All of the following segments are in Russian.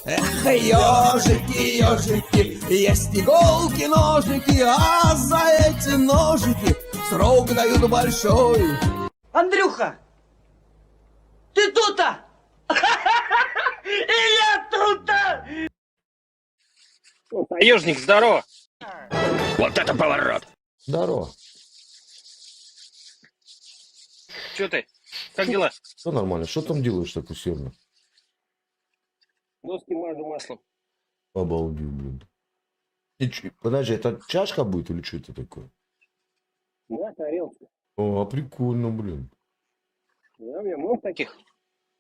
Эх, ежики, ежики, есть иголки, ножики, а за эти ножики срок дают большой. Андрюха, ты тут-то? И я тут-то! Таежник, здорово! Вот это поворот! Здорово. Че ты? Как дела? Все нормально. Что там делаешь так усердно? Доски мажу маслом. Обалдеть, блин. Подожди, это чашка будет или что это такое? Да, тарелка. О, прикольно, блин. Да, у меня много таких.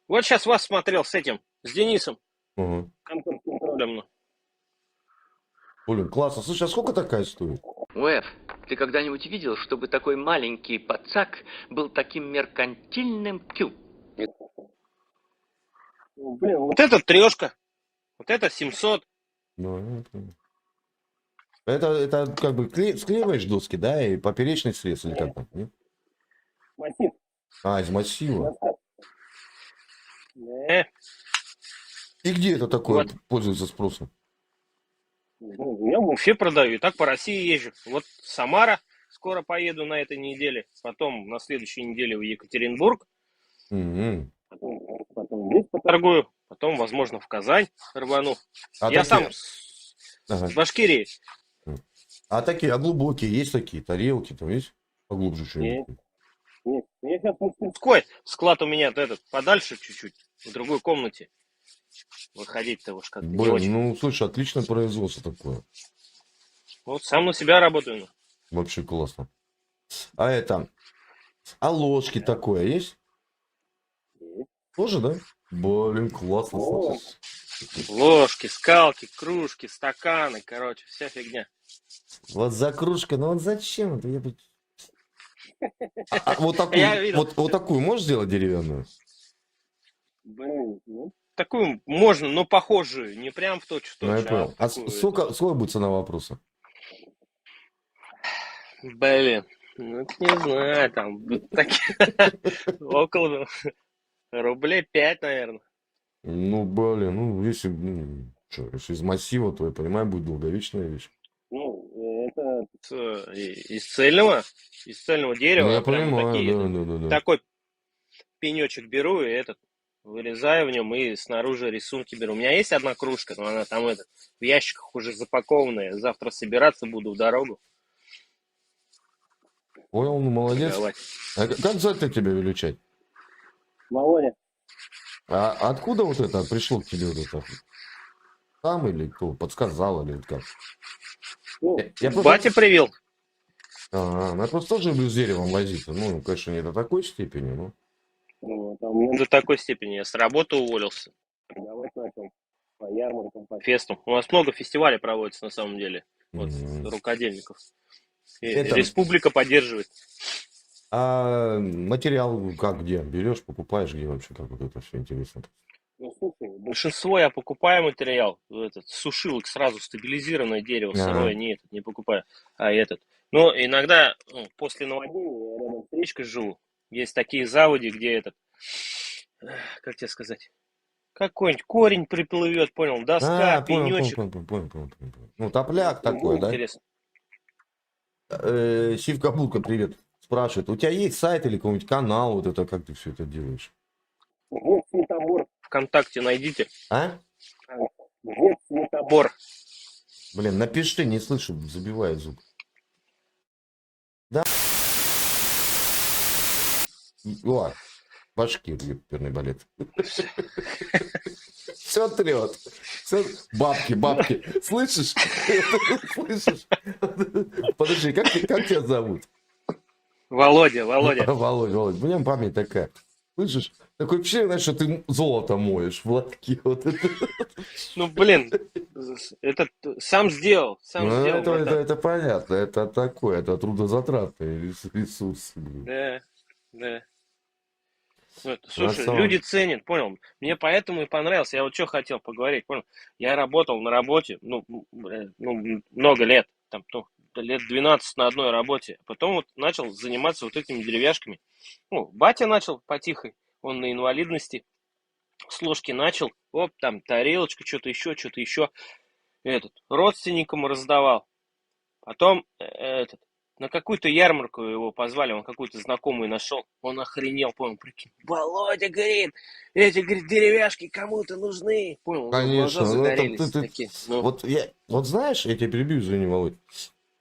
Вот сейчас вас смотрел с этим, с Денисом. Ага. Контролем. Блин, классно. Слушай, а сколько такая стоит? Уэф, ты когда-нибудь видел, чтобы такой маленький пацак был таким меркантильным? Тю. Блин, вот это 3, вот это 700. Ну, я понял. Это как бы склеиваешь доски, да, и поперечный срез или как там? Нет? Массив. А, из массива. Да. И где это такое Вот. пользуется спросом? Я в Уфе продаю, и так по России езжу. Вот Самара, скоро поеду на этой неделе, потом на следующей неделе в Екатеринбург, Угу. потом здесь поторгую, потом, возможно, в Казань рвану. А Я такие- сам с Ага. Башкирии. А глубокие есть такие? Тарелки там есть? Поглубже что-нибудь? Нет, я сейчас мастерской. Склад у меня этот подальше чуть-чуть, в другой комнате. Выходить-то уж как-то не Блин, очень. ну, слушай, отличное производство такое. Вот сам на себя работаю. Вообще классно. А ложки такое есть? Тоже, да? Блин, классно. О. Слушай. Ложки, скалки, кружки, стаканы, короче, вся фигня. Вот за кружкой, ну вот зачем это? Вот Я видел. вот такую можешь сделать деревянную? Блин, такую можно, но похожую, не прям в Ну, я точь-в-точь, понял. А такую, сколько будет цена вопроса? блин, ну не знаю, там около рублей 5, наверное. Ну, блин, ну, если из массива, то, я понимаю, будет долговечная вещь. Ну, это из цельного дерева. Ну, я прям вот понимаю, да. Такой пенечек беру и вырезаю в нем и снаружи рисунки беру. У меня есть одна кружка, но она там в ящиках уже запакованная. Завтра собираться буду в дорогу. Понял, ну, молодец. Торговать. А как звать-то тебя величать? Володя. А откуда вот это пришло к тебе вот это? Там или кто? Подсказал или как? Я просто... Батя привил. Ага, я просто тоже люблю с деревом возиться. Ну, конечно, не до такой степени, но... До такой степени. Я с работы уволился. Торговать начал. По ярмаркам, по фестам. У нас много фестивалей проводится на самом деле. Вот, рукодельников. И республика поддерживает. А материал как где? Берешь, покупаешь, где вообще? Как вот это все интересно? Ну, слушай, большинство я покупаю материал. Сушилок сразу стабилизированное дерево, сырое, не покупаю. Но иногда, после наводнения, я рядом с речкой живу. Есть такие заводи, где как тебе сказать, какой-нибудь корень приплывет, понял, доска, пенечек. Понял. Ну, топляк такой, да? Интересно. Сивка Будка, привет. Спрашивает, у тебя есть сайт или какой-нибудь канал, вот это, как ты все это делаешь? Вот светобор. ВКонтакте найдите. А? Вот светобор. Блин, напиши, не слышу, забивает звук. Да. О, башки, ёперный балет. Все трет. Бабки. Слышишь? Слышишь? Подожди, как тебя зовут? Володя. Володя. У меня память такая. Слышишь? Такое впечатление, знаешь, что ты золото моешь в лотке. Вот это. Ну, блин, это сам сделал. Это понятно. Это такое, это трудозатратный ресурс. Да. Слушай, люди ценят, понял? Мне поэтому и понравилось. Я вот что хотел поговорить, понял? Я работал на работе, много лет, лет 12 на одной работе. Потом вот начал заниматься вот этими деревяшками. Батя начал потихой, он на инвалидности. С ложки начал, оп, там тарелочка, что-то еще, родственникам раздавал. Потом на какую-то ярмарку его позвали, он какую-то знакомую нашел. Он охренел, понял, прикинь. Володя, говорит, эти, говорит, деревяшки кому-то нужны. Понял, у него глаза Конечно, ну это загорелись такие. Ну, вот знаешь, я тебя перебью, извини, Володь.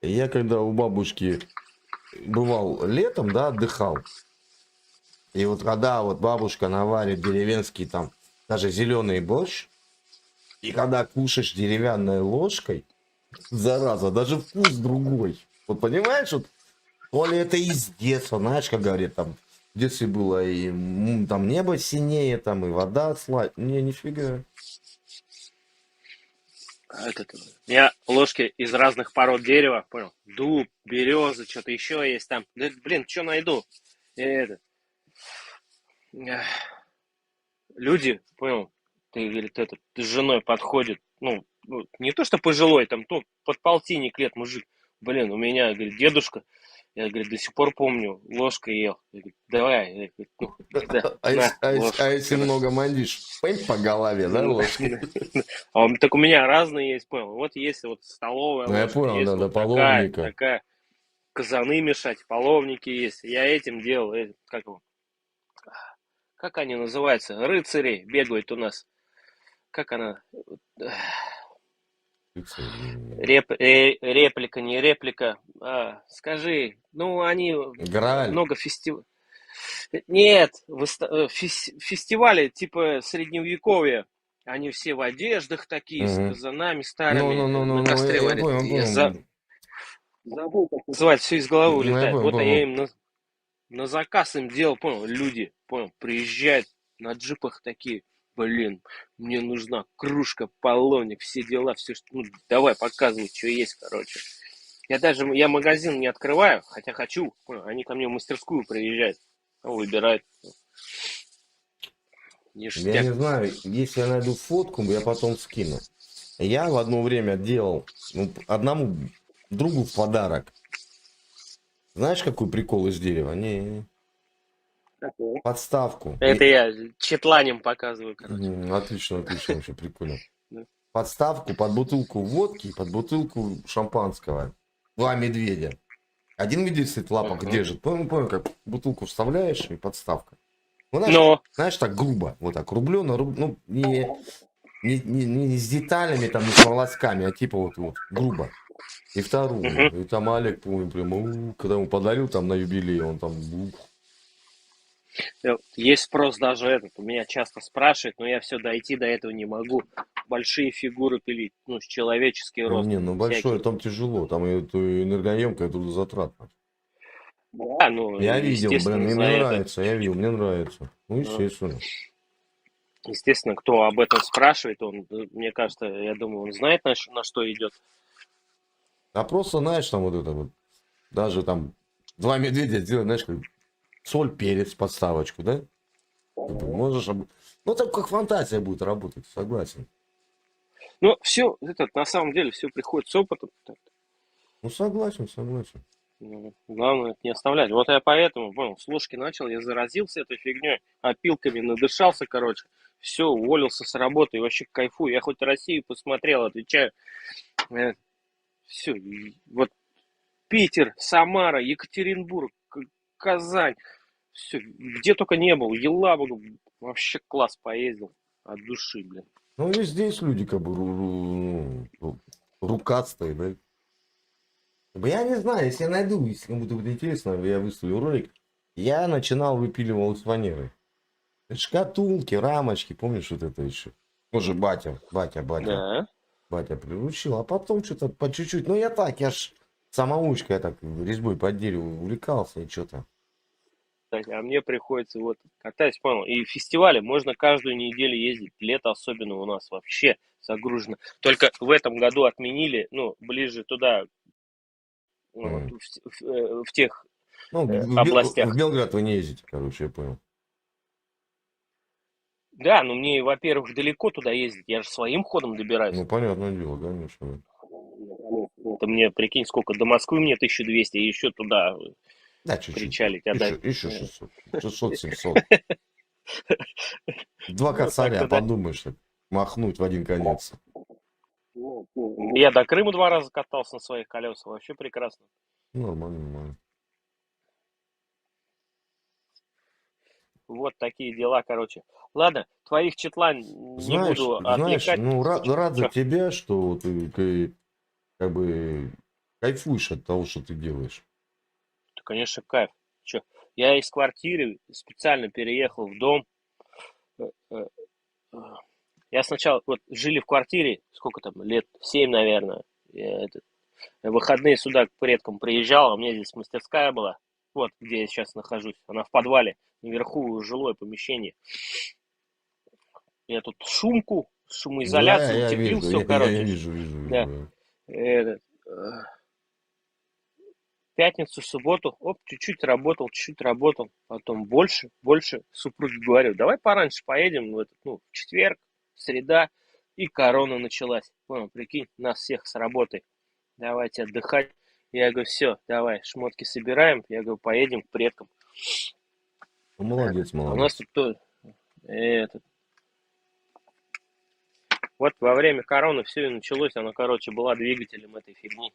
Я когда у бабушки бывал летом, да, отдыхал. И вот когда вот бабушка наварит деревенский там, даже зеленый борщ, и когда кушаешь деревянной ложкой, зараза, даже вкус другой. Вот понимаешь, вот, то ли это из детства, знаешь, как говорят, там, в детстве было и там небо синее, там, и вода сладкая. Не, нифига. я ложки из разных пород дерева, понял, дуб, береза, что-то еще есть там. Да, блин, что найду? Это, эх, люди, понял, ты, говорит, с женой подходит, ну, не то, что пожилой, там, ну, под полтинник лет мужик. Блин, у меня, говорит, дедушка, я, говорит, до сих пор помню, ложкой ел. Я говорю, давай, я говорю, ну, да, на, ложку. Если много мандишь, пень по голове, да, ложкой? Так у меня разные есть, понял. Вот есть вот столовая Ну, я ложка, понял, есть да, до вот половника. такая, казаны мешать, половники есть. Я этим делал, как они называются? Рыцари бегают у нас. Как она? Реплика, не реплика. Скажи, ну они Грааль. много фестивалей. Нет, фестивали типа средневековья. Они все в одеждах такие, с казанами старыми, на костре я варят. понял, Я понял. забыл, как называется, все из головы Ну, я улетает. понял, Вот понял. я им на заказ им делал, понял, люди, понял, приезжают на джипах такие, блин, мне нужна кружка, половник, все дела, все, ну, давай, показывай, что есть, короче. Я магазин не открываю, хотя хочу, понял, они ко мне в мастерскую приезжают, выбирают. Я Ништяк. не знаю, если я найду фотку, я потом скину. Я в одно время делал одному другу в подарок. Знаешь, какой прикол из дерева? Не, подставку. Это я четланем показываю, короче. Отлично, отлично, вообще прикольно. Да. Подставку под бутылку водки, под бутылку шампанского. Два медведя. Один медведь стоит в лапах держит. Помню, как бутылку вставляешь и подставка. Ну, знаешь, так грубо, вот так, рублено, ну, не с деталями, там, не с волосками, а типа вот грубо. И вторую. И там Олег, помню, прям, когда ему подарил там на юбилей, он там... Есть спрос даже этот. У меня часто спрашивают, но я все дойти до этого не могу. Большие фигуры пилить, ну, с человеческий рост. Не, ну большое, там тяжело, там это энергоемкое, трудозатратно. Да, ну, я видел, блин, мне нравится, я видел, мне нравится. Ну, естественно. Естественно, кто об этом спрашивает, он, мне кажется, я думаю, он знает, на что идет. А просто, знаешь, там вот это вот, даже там два медведя сделать, знаешь, как соль, перец, подставочку, да? Можешь, ну, так как фантазия будет работать, согласен. Ну, все, на самом деле, все приходит с опытом. Ну, согласен. Главное это не оставлять. Вот я поэтому, понял, с ложки начал, я заразился этой фигней, опилками надышался, короче. Все, уволился с работы и вообще кайфую. Я хоть Россию посмотрел, отвечаю. Все, вот Питер, Самара, Екатеринбург, Казань. Все, где только не был. Елабугу, вообще класс поездил. От души, блин. Ну, везде есть люди, как бы, рукастые, да? Я не знаю, если я найду, если кому-то будет интересно, я выставлю ролик. Я начинал выпиливал из фанеры. Шкатулки, рамочки, помнишь вот это еще? Тоже батя. Да. Батя приручил, а потом что-то по чуть-чуть. Ну, я ж самоучка, я так резьбой под дерево увлекался и что-то. А мне приходится вот катать, понял. И фестивали можно каждую неделю ездить. Лето особенно у нас вообще загружено. Только в этом году отменили, ну, ближе туда, ну, в тех областях. В Белград вы не ездите, короче, я понял. Да, но мне, во-первых, далеко туда ездить. Я же своим ходом добираюсь. Ну, понятное дело, конечно. Это мне, прикинь, сколько до Москвы мне 1200, и еще туда Да, чуть-чуть. причалить. Еще 600. 600-700. Два Ну, косаря, так-то да. подумаешь, так, махнуть в один конец. Я до Крыма 2 раза катался на своих колесах, вообще прекрасно. Нормально, нормально. Вот такие дела, короче. Ладно, твоих четлан не Знаешь, буду знаешь, отвлекать. ну, рад за Чё? тебя, что ты как бы кайфуешь от того, что ты делаешь. Это, конечно, кайф. Чё? Я из квартиры специально переехал в дом. Э, э, э. Я сначала, вот, жили в квартире, сколько там, лет 7, наверное. Я в выходные сюда к предкам приезжал, а у меня здесь мастерская была. Вот, где я сейчас нахожусь. Она в подвале, наверху жилое помещение. Я тут шумку, Да, шумоизоляцию, я утеплил вижу, все, я короче. вижу, вижу, Да. вижу. Этот, пятницу, субботу, оп, чуть-чуть работал, потом больше. Супруге говорю, давай пораньше поедем в этот, ну, в четверг, среда, и корона началась. Понял, прикинь, нас всех с работы. Давайте отдыхать. Я говорю, все, давай, шмотки собираем. Я говорю, поедем к предкам. Ну, молодец, А у нас молодец. тут то, этот, вот во время короны все и началось. Она, короче, была двигателем этой фигни.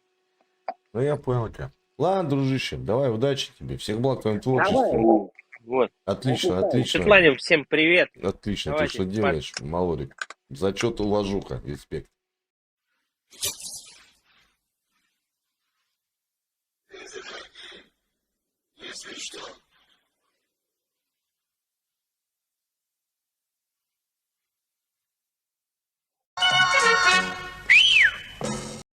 Ну, я понял тебя. Ладно, дружище, давай, удачи тебе. Всех благ в твоем творчестве. Вот. Отлично, отлично. Светлане всем привет. Отлично, Давайте, ты что делаешь, Малорик? Зачет, уважуха, респект. Если что,